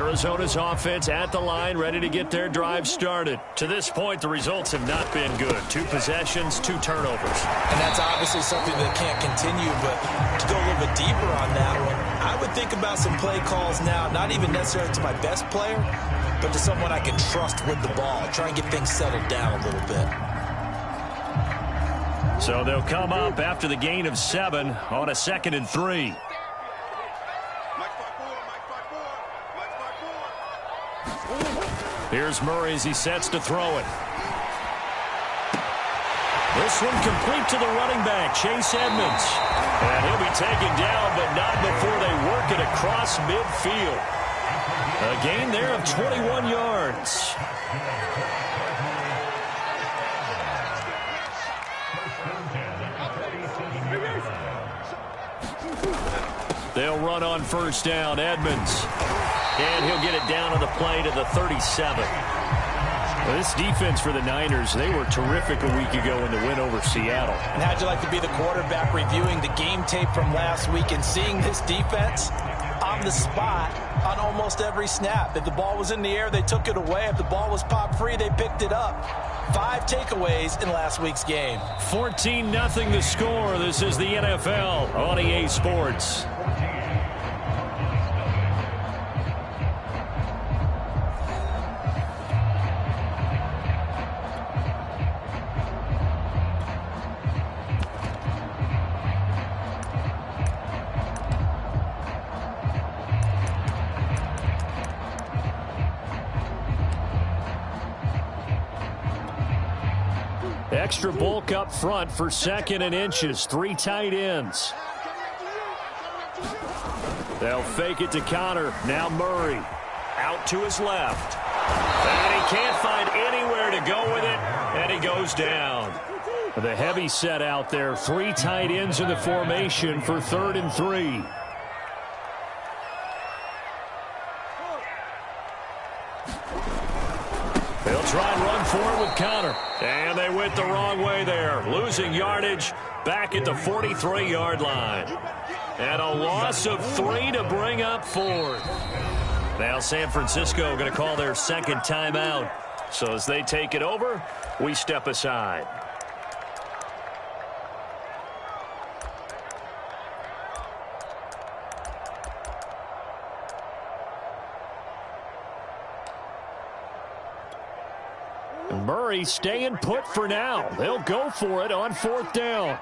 Arizona's offense at the line, ready to get their drive started. To this point, the results have not been good. 2 possessions, 2 turnovers. And that's obviously something that can't continue, but to go a little bit deeper on that one, I would think about some play calls now, not even necessarily to my best player, but to someone I can trust with the ball. Try and get things settled down a little bit. So they'll come up after the gain of 7 on a 2nd and 3. Here's Murray as he sets to throw it. This one complete to the running back, Chase Edmonds. And he'll be taken down, but not before they work it across midfield. A gain there of 21 yards. They'll run on 1st down, Edmonds. And he'll get it down on the play to the 37. Well, this defense for the Niners, they were terrific a week ago in the win over Seattle. And how'd you like to be the quarterback reviewing the game tape from last week and seeing this defense on the spot on almost every snap? If the ball was in the air, they took it away. If the ball was pop free, they picked it up. 5 takeaways in last week's game. 14-0 the score. This is the NFL on EA Sports. Extra bulk up front for 2nd and inches. 3 tight ends. They'll fake it to Connor. Now Murray out to his left. And he can't find anywhere to go with it. And he goes down. The heavy set out there. 3 tight ends in the formation for 3rd and 3. They'll try and run forward with Connor. And they went the wrong way there. Losing yardage back at the 43-yard line. And a loss of 3 to bring up 4th. Now San Francisco going to call their 2nd timeout. So as they take it over, we step aside. Murray staying put for now. They'll go for it on 4th down.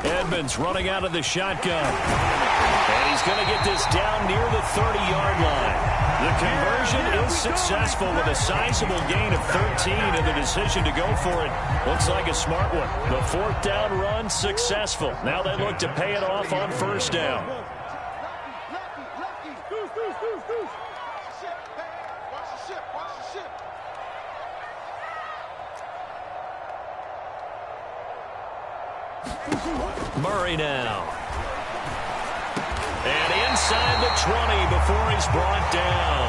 Edmonds running out of the shotgun. And he's going to get this down near the 30-yard line. The conversion is successful with a sizable gain of 13, and the decision to go for it looks like a smart one. The 4th down run successful. Now they look to pay it off on 1st down. Murray now. And inside the 20 before he's brought down.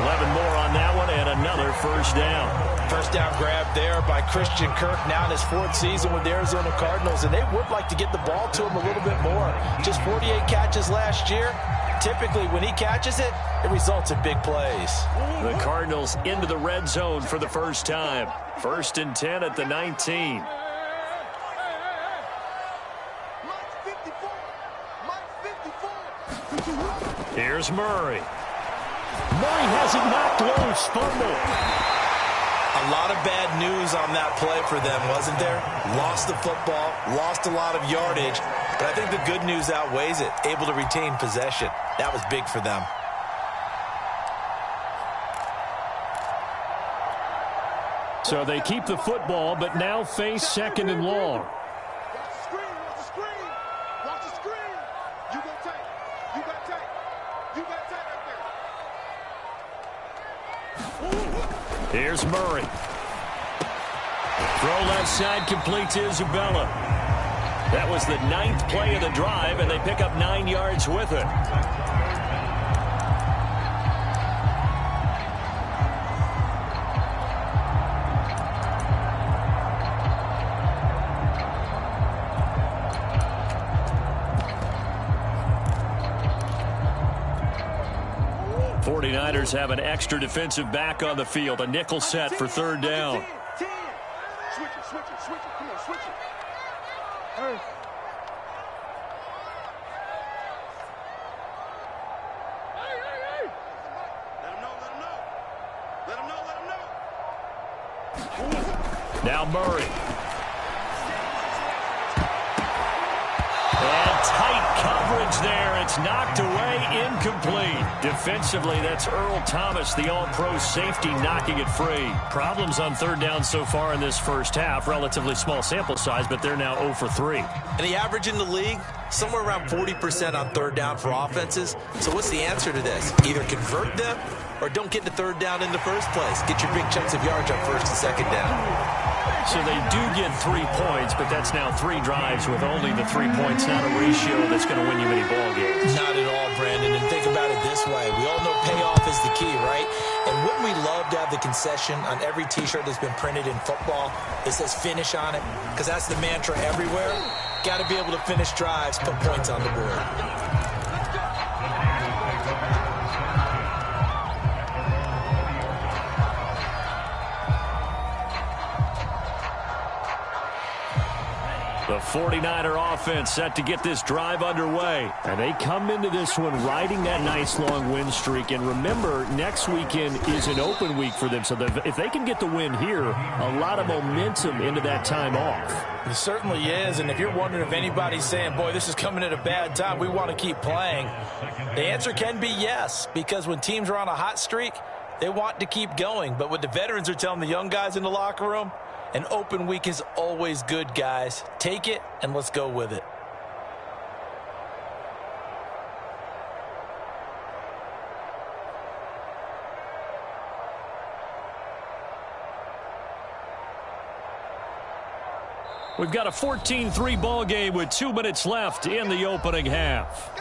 11 more on that one and another 1st down. 1st down grab there by Christian Kirk, now in his 4th season with the Arizona Cardinals, and they would like to get the ball to him a little bit more. Just 48 catches last year. Typically, when he catches it, it results in big plays. The Cardinals into the red zone for the first time. 1st and 10 at the 19. Here's Murray. Murray has it knocked loose. Fumble. A lot of bad news on that play for them, wasn't there? Lost the football, lost a lot of yardage, but I think the good news outweighs it. Able to retain possession. That was big for them. So they keep the football, but now face 2nd and long. Here's Murray. Throw left side complete to Isabella. That was the 9th play of the drive, and they pick up 9 yards with it. 49ers have an extra defensive back on the field. A nickel set for third down. Switch it. Come on, switch it. Hey. Now Murray. And tight coverage there. It's knocked away, incomplete. Defensively, that's Earl Thomas, the all-pro safety, knocking it free. Problems on third down so far in this first half. Relatively small sample size, but they're now 0 for 3. And the average in the league, somewhere around 40% on third down for offenses. So what's the answer to this? Either convert them or don't get the third down in the first place. Get your big chunks of yards on first and second down. So they do get 3 points, but that's now 3 drives with only the 3 points, not a ratio that's going to win you many ball games. Not at all, Brandon. And think about it this way. We all know payoff is the key, right? And wouldn't we love to have the concession on every T-shirt that's been printed in football that says finish on it? Because that's the mantra everywhere. Got to be able to finish drives, put points on the board. The 49er offense set to get this drive underway. And they come into this one riding that nice long win streak. And remember, next weekend is an open week for them. So if they can get the win here, a lot of momentum into that time off. It certainly is. And if you're wondering if anybody's saying, boy, this is coming at a bad time, we want to keep playing, the answer can be yes. Because when teams are on a hot streak, they want to keep going. But what the veterans are telling the young guys in the locker room, an open week is always good, guys. Take it, and let's go with it. We've got a 14-3 ball game with 2 minutes left in the opening half.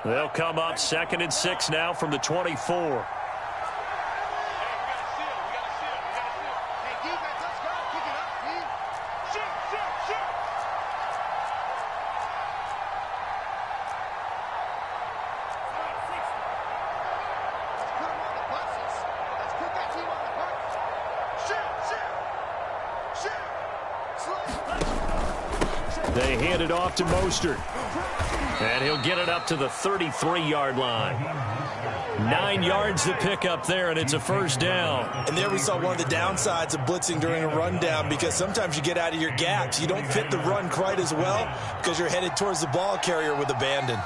They'll come up 2nd and 6 now from the 24. They hand it off to Mostert. And he'll get it up to the 33-yard line. 9 yards to pick up there, and it's a first down. And there we saw one of the downsides of blitzing during a rundown, because sometimes you get out of your gaps. You don't fit the run quite as well because you're headed towards the ball carrier with abandon.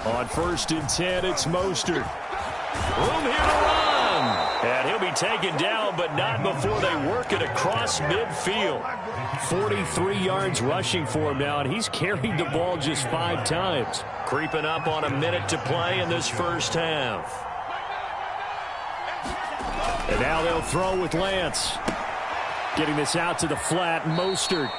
On 1st and 10, it's Mostert. Room here to run. And he'll be taken down, but not before they work it across midfield. 43 yards rushing for him now, and he's carried the ball just 5 times. Creeping up on a minute to play in this first half. And now they'll throw with Lance. Getting this out to the flat, Mostert.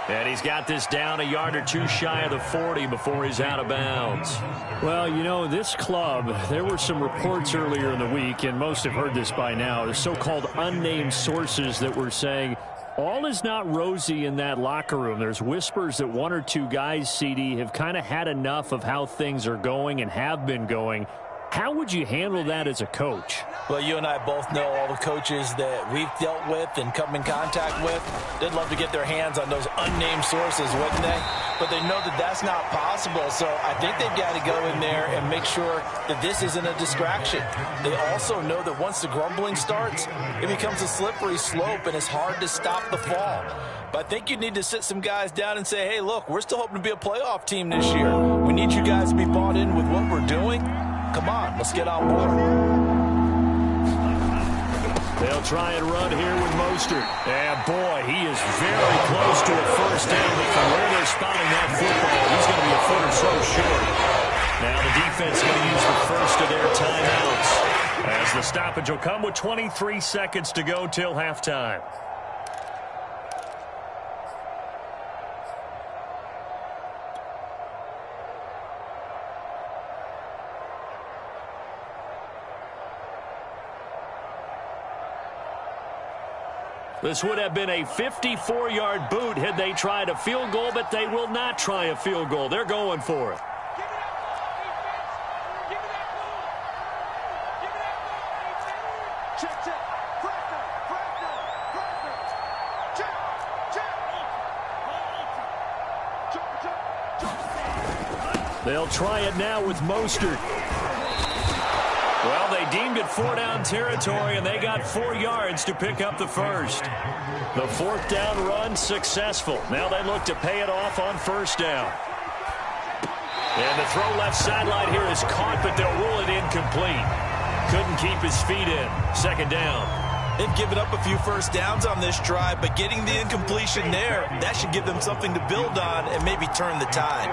And he's got this down a yard or 2 shy of the 40 before he's out of bounds. Well, you know, this club, there were some reports earlier in the week, and most have heard this by now, the so-called unnamed sources that were saying all is not rosy in that locker room. There's whispers that 1 or 2 guys, CD, have kind of had enough of how things are going and have been going. How would you handle that as a coach? Well, you and I both know all the coaches that we've dealt with and come in contact with. They'd love to get their hands on those unnamed sources, wouldn't they? But they know that that's not possible. So I think they've got to go in there and make sure that this isn't a distraction. They also know that once the grumbling starts, it becomes a slippery slope, and it's hard to stop the fall. But I think you need to sit some guys down and say, hey, look, we're still hoping to be a playoff team this year. We need you guys to be bought in with what we're doing. Come on, let's get on board. They'll try and run here with Mostert. And, boy, he is very close to a first down. But from where they're spotting that football, he's going to be a foot or so short. Now the defense going to use the first of their timeouts, as the stoppage will come with 23 seconds to go till halftime. This would have been a 54-yard boot had they tried a field goal, but they will not try a field goal. They're going for it. They'll try it now with Mostert. Well, they deemed it 4-down territory, and they got 4 yards to pick up the first. The fourth down run successful. Now they look to pay it off on first down. And the throw left sideline here is caught, but they'll rule it incomplete. Couldn't keep his feet in. Second down. They've given up a few first downs on this drive, but getting the incompletion there, that should give them something to build on and maybe turn the tide.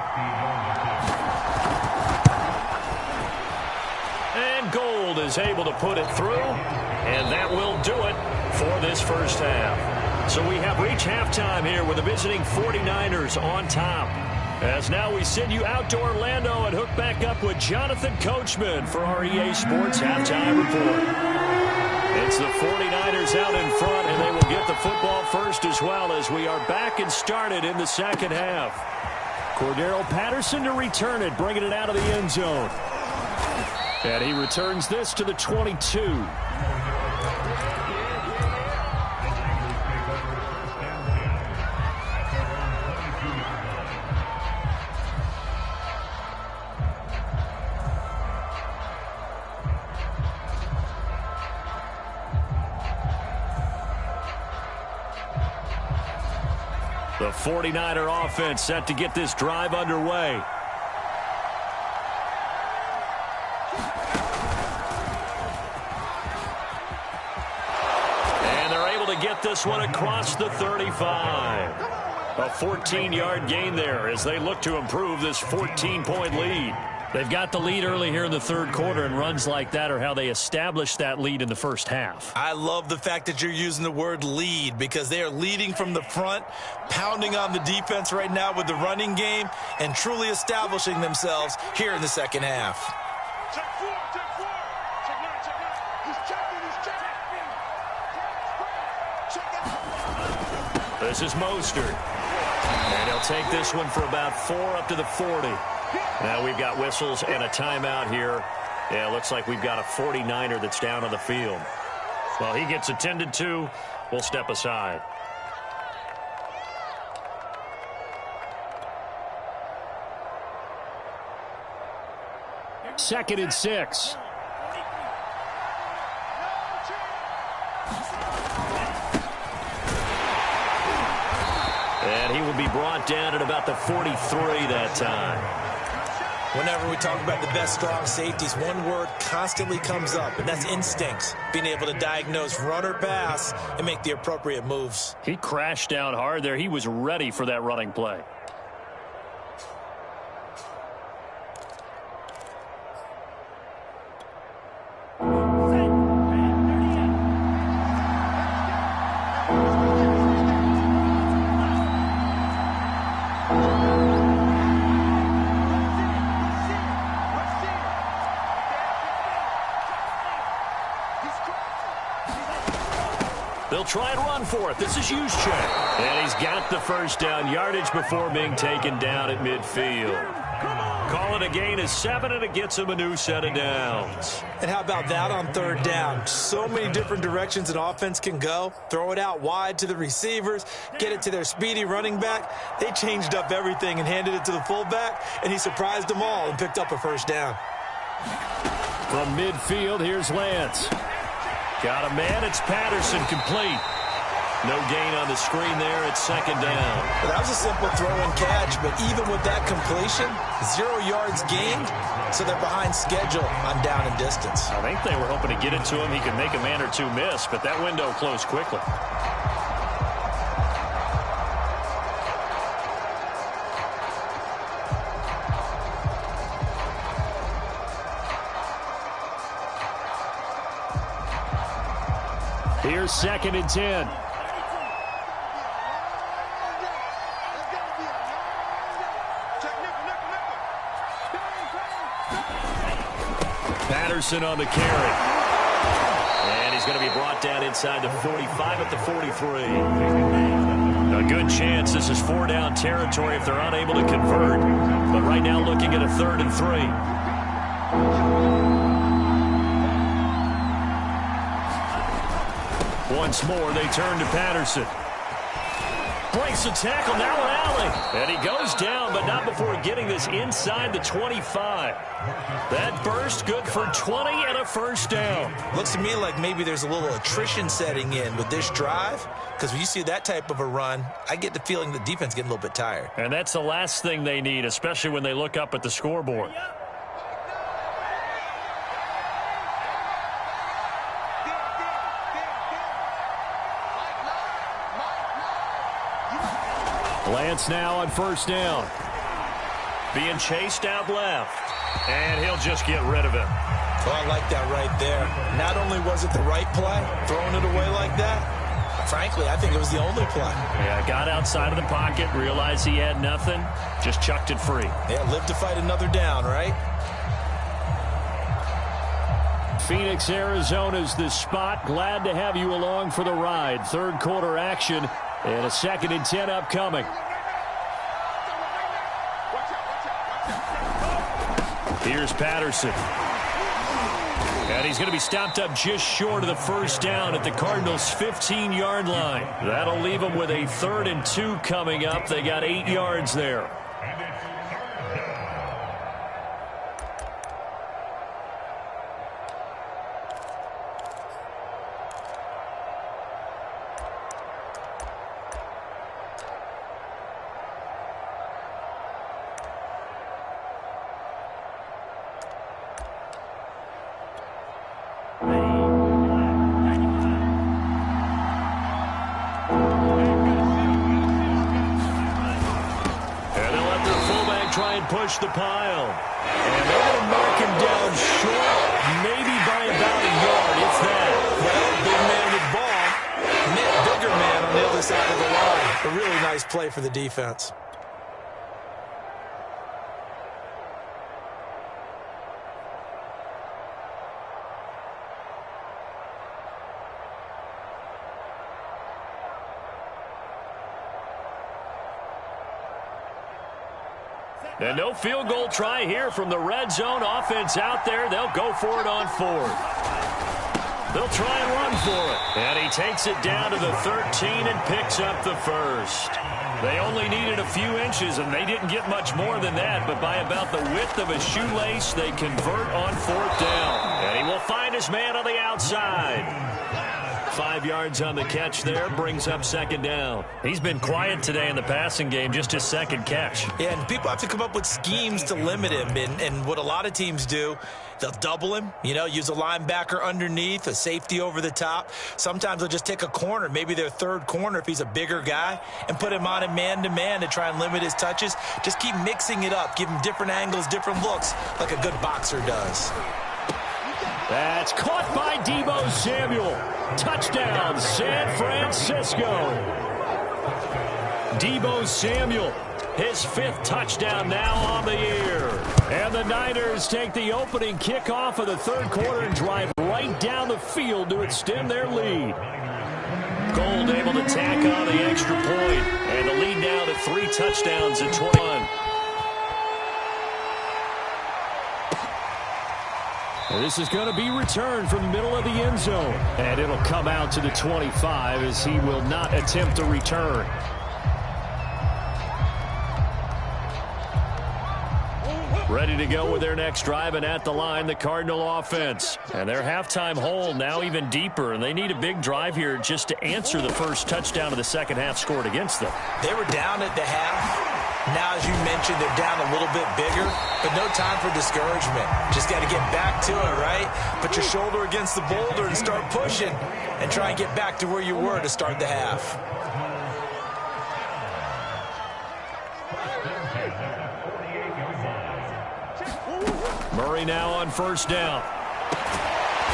And Gold is able to put it through, and that will do it for this first half. So we have reached halftime here with the visiting 49ers on top. As now we send you out to Orlando and hook back up with Jonathan Coachman for our EA Sports Halftime Report. It's the 49ers out in front, and they will get the football first as well, as we are back and started in the second half. Cordero Patterson to return it, bringing it out of the end zone. And he returns this to the 22. The 49er offense set to get this drive underway. And they're able to get this one across the 35. A 14-yard gain there as they look to improve this 14-point lead. They've got the lead early here in the third quarter, and runs like that are how they established that lead in the first half. I love the fact that you're using the word lead, because they are leading from the front, pounding on the defense right now with the running game, and truly establishing themselves here in the second half. Check four, check four. Check nine, check nine. He's checking, he's checking. Check out. This is Mostert. And he'll take this one for about 4 up to the 40. Now we've got whistles and a timeout here. Yeah, it looks like we've got a 49er that's down on the field. While he gets attended to, we'll step aside. Second and 6. And he will be brought down at about the 43 that time. Whenever we talk about the best strong safeties, one word constantly comes up, and that's instincts. Being able to diagnose run or pass and make the appropriate moves. He crashed down hard there. He was ready for that running play. They'll try and run for it. This is Juszczyk. And he's got the first down yardage before being taken down at midfield. Call it a gain of 7, and it gets him a new set of downs. And how about that on third down? So many different directions an offense can go. Throw it out wide to the receivers, get it to their speedy running back. They changed up everything and handed it to the fullback, and he surprised them all and picked up a first down. From midfield, here's Lance. Got a man, it's Patterson, complete. No gain on the screen there at second down. Well, that was a simple throw and catch, but even with that completion, 0 yards gained, so they're behind schedule on down and distance. I think they were hoping to get it to him. He could make a man or two miss, but that window closed quickly. Here's 2nd and 10. Patterson on the carry. And he's going to be brought down inside the 45 at the 43. A good chance this is 4-down territory if they're unable to convert. But right now looking at a 3rd and 3. Once more, they turn to Patterson. Breaks the tackle, now an alley. And he goes down, but not before getting this inside the 25. That burst good for 20 and a 1st down. Looks to me like maybe there's a little attrition setting in with this drive, because when you see that type of a run, I get the feeling the defense getting a little bit tired. And that's the last thing they need, especially when they look up at the scoreboard. Lance now on 1st down. Being chased out left. And he'll just get rid of him. Oh, I like that right there. Not only was it the right play, throwing it away like that, frankly, I think it was the only play. Yeah, got outside of the pocket, realized he had nothing, just chucked it free. Yeah, live to fight another down, right? Phoenix, Arizona's the spot. Glad to have you along for the ride. 3rd quarter action and a 2nd and 10 upcoming. Here's Patterson. And he's going to be stopped up just short of the 1st down at the Cardinals' 15-yard line. That'll leave them with a 3rd and 2 coming up. They got 8 yards there. Push the pile. And they're going to mark him down short, maybe by about a yard, if that. Well, big man with ball, bigger man on the other side of the line. A really nice play for the defense. And no field goal try here from the red zone offense out there. They'll go for it on 4th. They'll try and run for it. And he takes it down to the 13 and picks up the 1st. They only needed a few inches, and they didn't get much more than that. But by about the width of a shoelace, they convert on 4th down. And he will find his man on the outside. 5 yards on the catch there, brings up 2nd down. He's been quiet today in the passing game, just his 2nd catch. Yeah, and people have to come up with schemes to limit him. And what a lot of teams do, they'll double him, use a linebacker underneath, a safety over the top. Sometimes they'll just take a corner, maybe their 3rd corner if he's a bigger guy, and put him on a man-to-man to try and limit his touches. Just keep mixing it up, give him different angles, different looks, like a good boxer does. That's caught by Deebo Samuel. Touchdown, San Francisco. Deebo Samuel, his 5th touchdown now on the year. And the Niners take the opening kickoff of the 3rd quarter and drive right down the field to extend their lead. Gold able to tack on the extra point. And the lead now to 3 touchdowns at 21. This is going to be returned from the middle of the end zone. And it'll come out to the 25 as he will not attempt to return. Ready to go with their next drive, and at the line, the Cardinal offense. And their halftime hole now even deeper, and they need a big drive here just to answer the first touchdown of the second half scored against them. They were down at the half. Now, as you mentioned, they're down a little bit bigger, but no time for discouragement. Just got to get back to it, right? Put your shoulder against the boulder and start pushing and try and get back to where you were to start the half. Murray now on first down.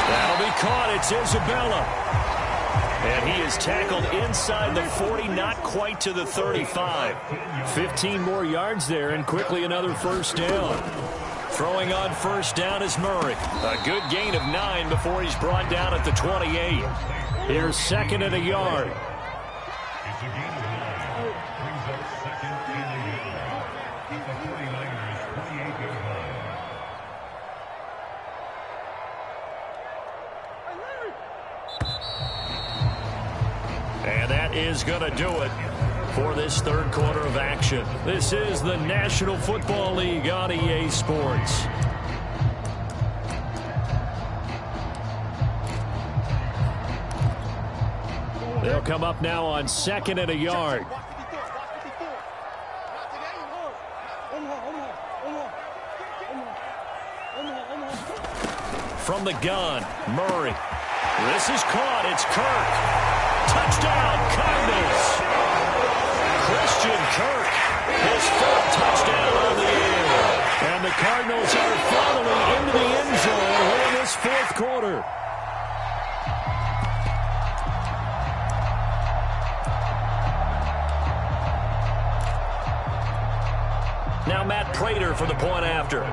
That'll be caught. It's Isabella. And he is tackled inside the 40, not quite to the 35. 15 more yards there, and quickly another first down. Throwing on first down is Murray. A good gain of 9 before he's brought down at the 28. Here's second and a yard. And that is going to do it for this third quarter of action. This is the National Football League on EA Sports. They'll come up now on second and a yard. From the gun, Murray. This is caught. It's Kirk. Touchdown, Cardinals. Christian Kirk, his fourth touchdown on the year. And the Cardinals are following into the end zone here in this fourth quarter. Now Matt Prater for the point after.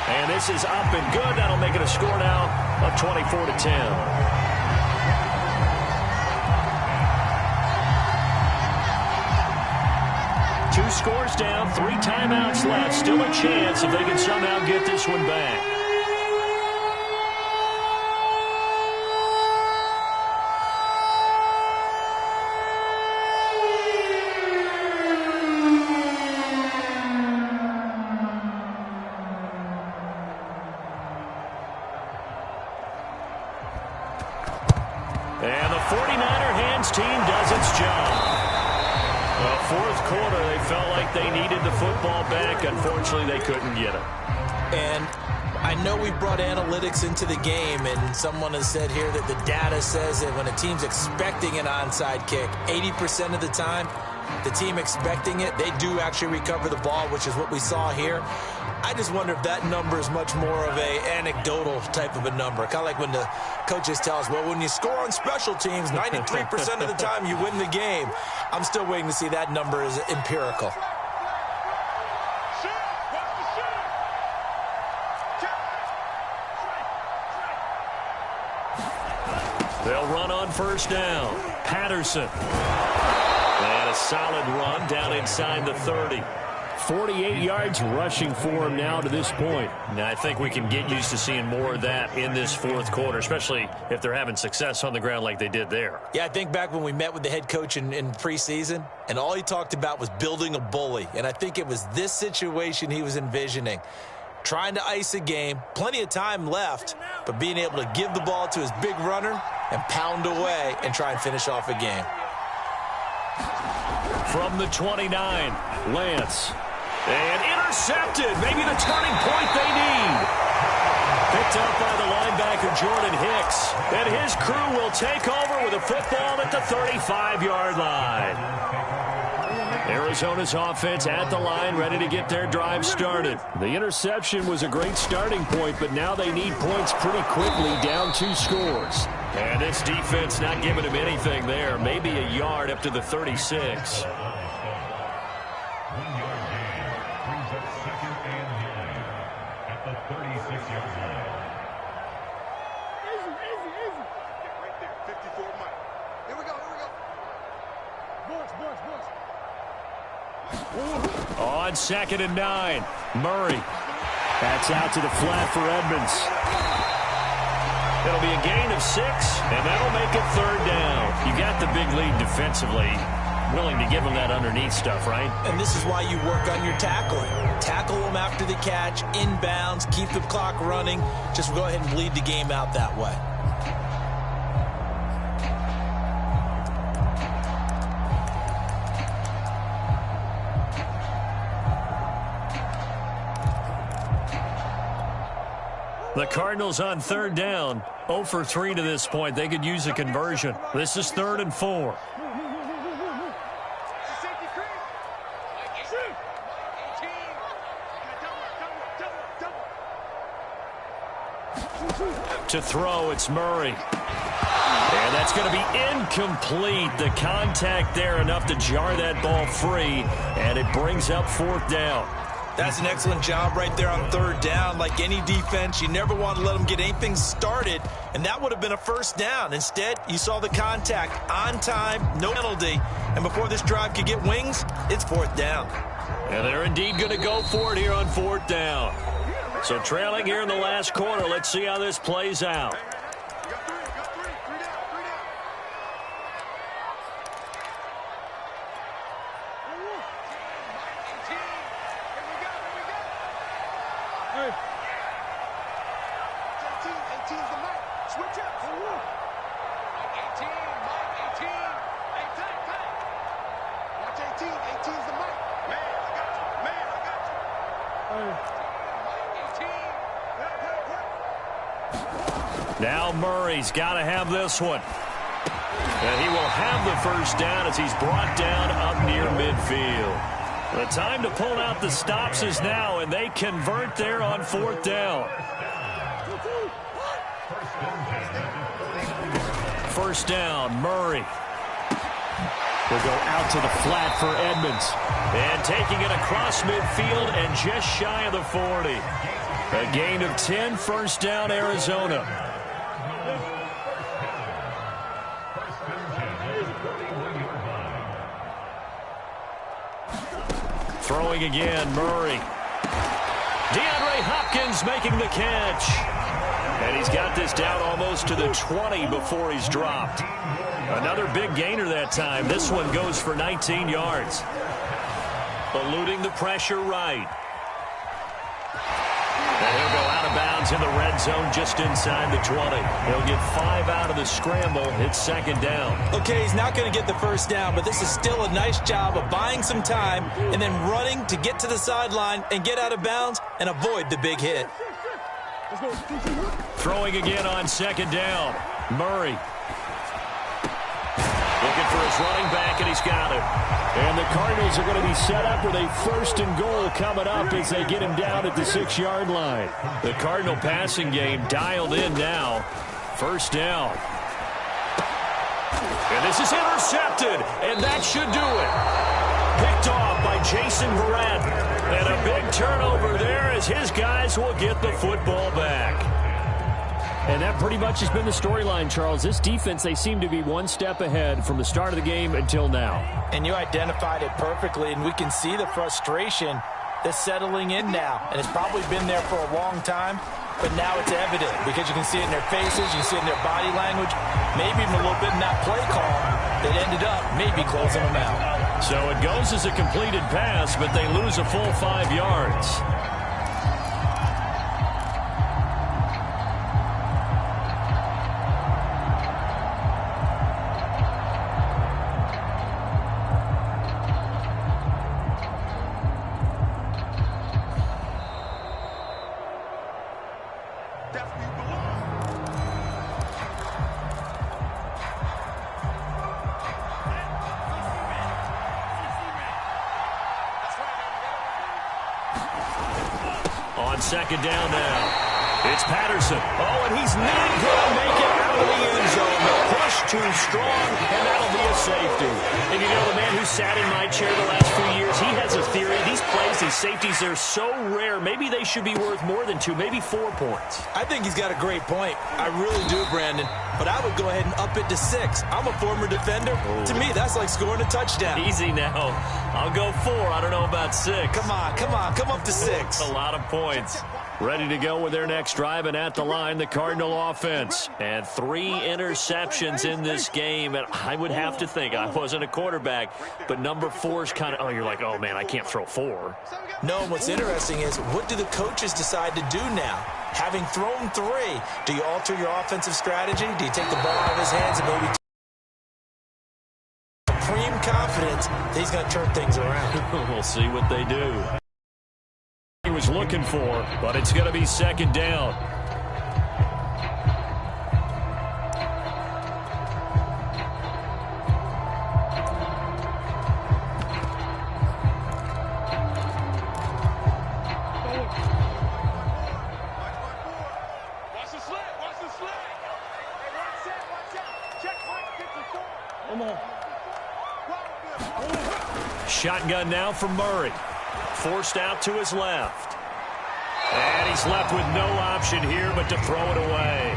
And this is up and good. That'll make it a score now of 24-10. Two scores down, 3 timeouts left. Still a chance if they can somehow get this one back. And the 49er hands team does its job. The fourth quarter, they felt like they needed the football back. Unfortunately, they couldn't get it. And I know we brought analytics into the game, and someone has said here that the data says that when a team's expecting an onside kick, 80% of the time, the team expecting it, they do actually recover the ball, which is what we saw here. I just wonder if that number is much more of a anecdotal type of a number. Kind of like when the coaches tell us, well, when you score on special teams, 93% of the time you win the game. I'm still waiting to see that number is empirical. They'll run on first down. Patterson. And a solid run down inside the 30. 48 yards rushing for him now to this point. Now, I think we can get used to seeing more of that in this fourth quarter, especially if they're having success on the ground like they did there. Yeah, I think back when we met with the head coach in preseason, and all he talked about was building a bully. And I think it was this situation he was envisioning. Trying to ice a game, plenty of time left, but being able to give the ball to his big runner and pound away and try and finish off a game. From the 29, Lance. And intercepted. Maybe the turning point they need. Picked up by the linebacker, Jordan Hicks. And his crew will take over with a football at the 35-yard line. Arizona's offense at the line, ready to get their drive started. The interception was a great starting point, but now they need points pretty quickly, down 2 scores. And this defense not giving him anything there. Maybe a yard up to the 36. On second and 9, Murray. That's out to the flat for Edmonds. It'll be a gain of 6, and that'll make it 3rd down. You got the big lead defensively. Willing to give them that underneath stuff, right? And this is why you work on your tackling. Tackle them after the catch, inbounds, keep the clock running. Just go ahead and bleed the game out that way. The Cardinals on 3rd down, 0 for 3 to this point. They could use a conversion. This is 3rd and 4. To throw, it's Murray. And that's going to be incomplete. The contact there enough to jar that ball free, and it brings up 4th down. That's an excellent job right there on 3rd down. Like any defense, you never want to let them get anything started, and that would have been a 1st down. Instead, you saw the contact on time, no penalty, and before this drive could get wings, it's 4th down. And they're indeed going to go for it here on 4th down. So trailing here in the last quarter, let's see how this plays out. Now Murray's got to have this one. And he will have the 1st down as he's brought down up near midfield. The time to pull out the stops is now, and they convert there on 4th down. 1st down, Murray. Will go out to the flat for Edmonds. And taking it across midfield and just shy of the 40. A gain of 10, 1st down, Arizona. Throwing again, Murray. DeAndre Hopkins making the catch. And he's got this down almost to the 20 before he's dropped. Another big gainer that time. This one goes for 19 yards. Eluding the pressure right. And he'll go out of bounds in the red zone just inside the 20. He'll get 5 out of the scramble. It's 2nd down. Okay, he's not going to get the 1st down, but this is still a nice job of buying some time and then running to get to the sideline and get out of bounds and avoid the big hit. Throwing again on 2nd down. Murray. Looking for his running back, and he's got it. And the Cardinals are going to be set up with a 1st and goal coming up as they get him down at the 6-yard line. The Cardinal passing game dialed in now. 1st down. And this is intercepted, and that should do it. Picked off by Jason Verrett. And a big turnover there as his guys will get the football back. And that pretty much has been the storyline, Charles. This defense, they seem to be one step ahead from the start of the game until now. And you identified it perfectly, and we can see the frustration that's settling in now. And it's probably been there for a long time, but now it's evident because you can see it in their faces, you can see it in their body language, maybe even a little bit in that play call that ended up maybe closing them out. So it goes as a completed pass, but they lose a full 5 yards. On 2nd down now. It's Patterson. Oh, and he's not going to make it out of the end zone. The push too strong, and that'll be a safety. And you know, the man who sat in my chair the last few years, he has a theory. These plays, these safeties, they're so rare. Maybe they should be worth more than 2, maybe 4 points. I think he's got a great point. I really do, Brandon. But I would go ahead and up it to 6. I'm a former defender. Oh. To me, that's like scoring a touchdown. Easy now. I'll go 4. I don't know about 6. Come on. Come up to 6. A lot of points. Ready to go with their next drive, and at the line, the Cardinal offense. And 3 interceptions in this game. And I would have to think, I wasn't a quarterback, but number 4 is kind of, you're like, oh, man, I can't throw 4. No, and what's interesting is, what do the coaches decide to do now? Having thrown 3, do you alter your offensive strategy? Do you take the ball out of his hands and maybe supreme confidence that he's going to turn things around? We'll see what they do. He was looking for, but it's going to be second down. Shotgun now from Murray. Forced out to his left. And he's left with no option here but to throw it away.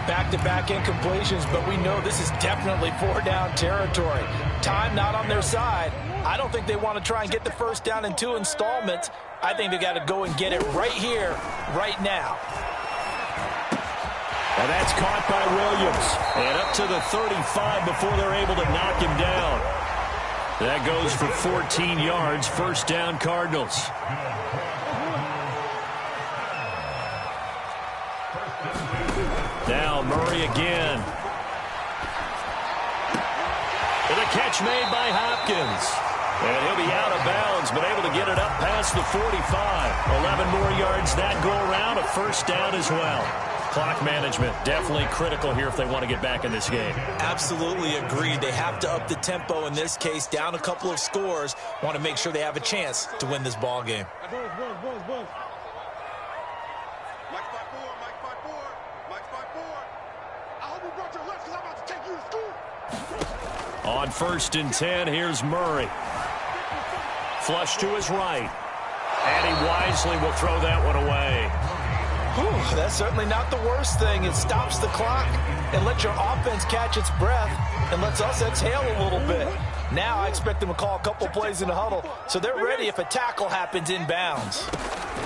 Back-to-back incompletions, but we know this is definitely 4-down territory. Time not on their side. I don't think they want to try and get the first down in 2 installments. I think they got to go and get it right here, right now. And that's caught by Williams. And up to the 35 before they're able to knock him down. That goes for 14 yards. First down, Cardinals. Now Murray again. And a catch made by Hopkins. And he'll be out of bounds, but able to get it up past the 45. 11 more yards that go around. A first down as well. Clock management, definitely critical here if they want to get back in this game. Absolutely agreed. They have to up the tempo in this case, down a couple of scores. Want to make sure they have a chance to win this ball game. On 1st and 10, here's Murray. Flush to his right. And he wisely will throw that one away. Whew, that's certainly not the worst thing. It stops the clock and lets your offense catch its breath and lets us exhale a little bit. Now I expect them to call a couple plays in the huddle, so they're ready if a tackle happens inbounds.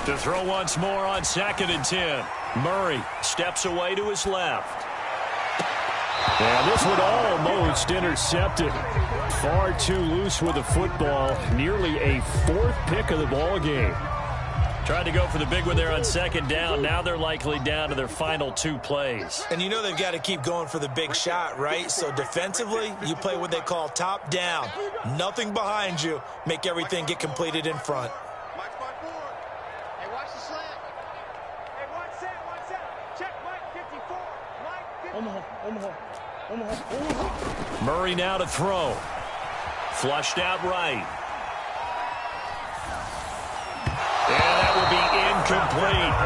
To throw once more on 2nd and 10. Murray steps away to his left. Yeah, this one almost intercepted. Far too loose with the football. Nearly a 4th pick of the ball game. Tried to go for the big one there on 2nd down. Now they're likely down to their final 2 plays. And you know they've got to keep going for the big shot, right? So defensively, you play what they call top down. Nothing behind you. Make everything get completed in front. Hey, watch the slant. Hey, one set. Check Mike 54. Mike 54. Murray now to throw. Flushed out right. And that will be incomplete.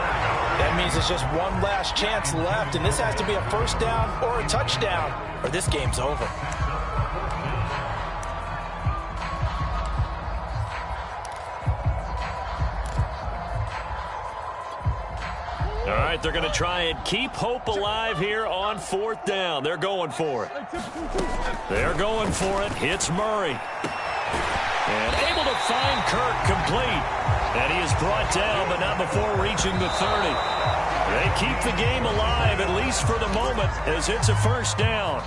That means it's just one last chance left, and this has to be a first down or a touchdown, or this game's over. All right, they're going to try and keep hope alive here on 4th down. They're going for it. They're going for it. Hits Murray. And able to find Kirk complete. And he is brought down, but not before reaching the 30. They keep the game alive, at least for the moment, as it's a first down.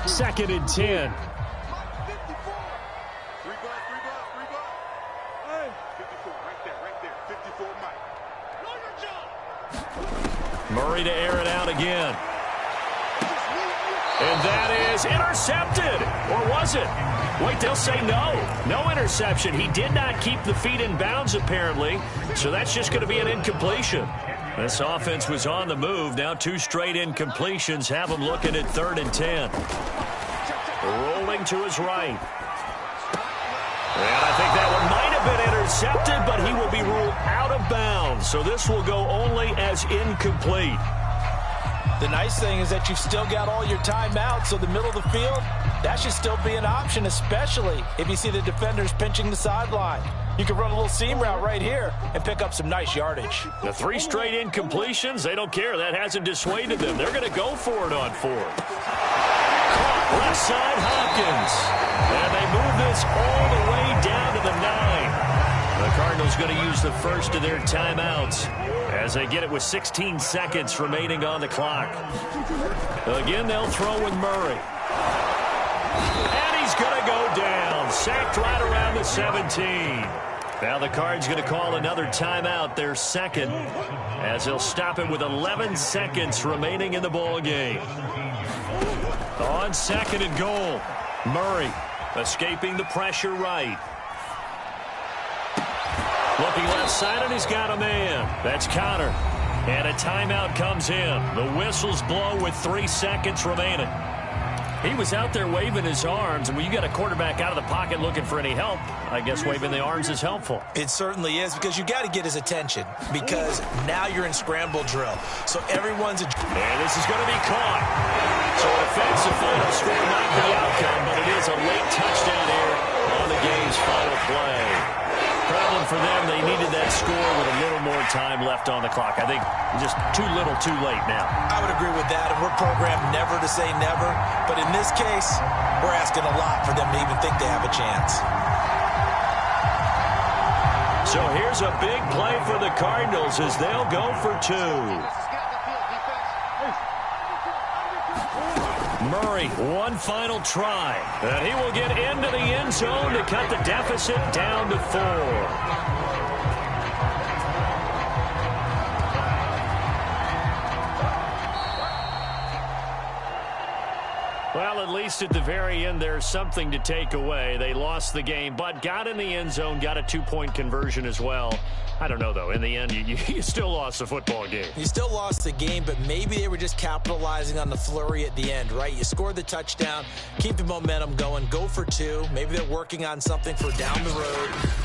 2nd and 10. Murray to air it out again. And that is intercepted. Or was it? Wait, they'll say no. No interception. He did not keep the feet in bounds, apparently. So that's just going to be an incompletion. This offense was on the move. Now 2 straight incompletions have them looking at 3rd and 10. Rolling to his right. And I think that one might have been intercepted, but he will be ruled out of bounds. So this will go only as incomplete. The nice thing is that you've still got all your timeouts, so the middle of the field, that should still be an option, especially if you see the defenders pinching the sideline. You can run a little seam route right here and pick up some nice yardage. The 3 straight incompletions, they don't care. That hasn't dissuaded them. They're going to go for it on 4th. Caught left side Hopkins. And they move this all the way down to the 9. The Cardinals going to use the first of their timeouts as they get it with 16 seconds remaining on the clock. Again, they'll throw with Murray. And he's going to go down. Sacked right around the 17. Now the Cards going to call another timeout, their second, as they'll stop it with 11 seconds remaining in the ball game. On second and goal, Murray escaping the pressure right. Looking left side, and he's got a man. That's Connor. And a timeout comes in. The whistles blow with 3 seconds remaining. He was out there waving his arms, and when you got a quarterback out of the pocket looking for any help, I guess waving the arms is helpful. It certainly is, because you got to get his attention, because now you're in scramble drill. So everyone's... And this is going to be caught. So an offensive final score not the outcome, but it is a late touchdown here on the game's final play. Problem for them, they needed that score with a little more time left on the clock. I think just too little, too late now. I would agree with that, and we're programmed never to say never. But in this case, we're asking a lot for them to even think they have a chance. So here's a big play for the Cardinals as they'll go for 2. Murray, one final try. And he will get into the end zone to cut the deficit down to 4. Well, at least at the very end, there's something to take away. They lost the game, but got in the end zone, got a 2-point conversion as well. I don't know, though. In the end, you still lost the football game. You still lost the game, but maybe they were just capitalizing on the flurry at the end, right? You scored the touchdown, keep the momentum going, go for 2. Maybe they're working on something for down the road.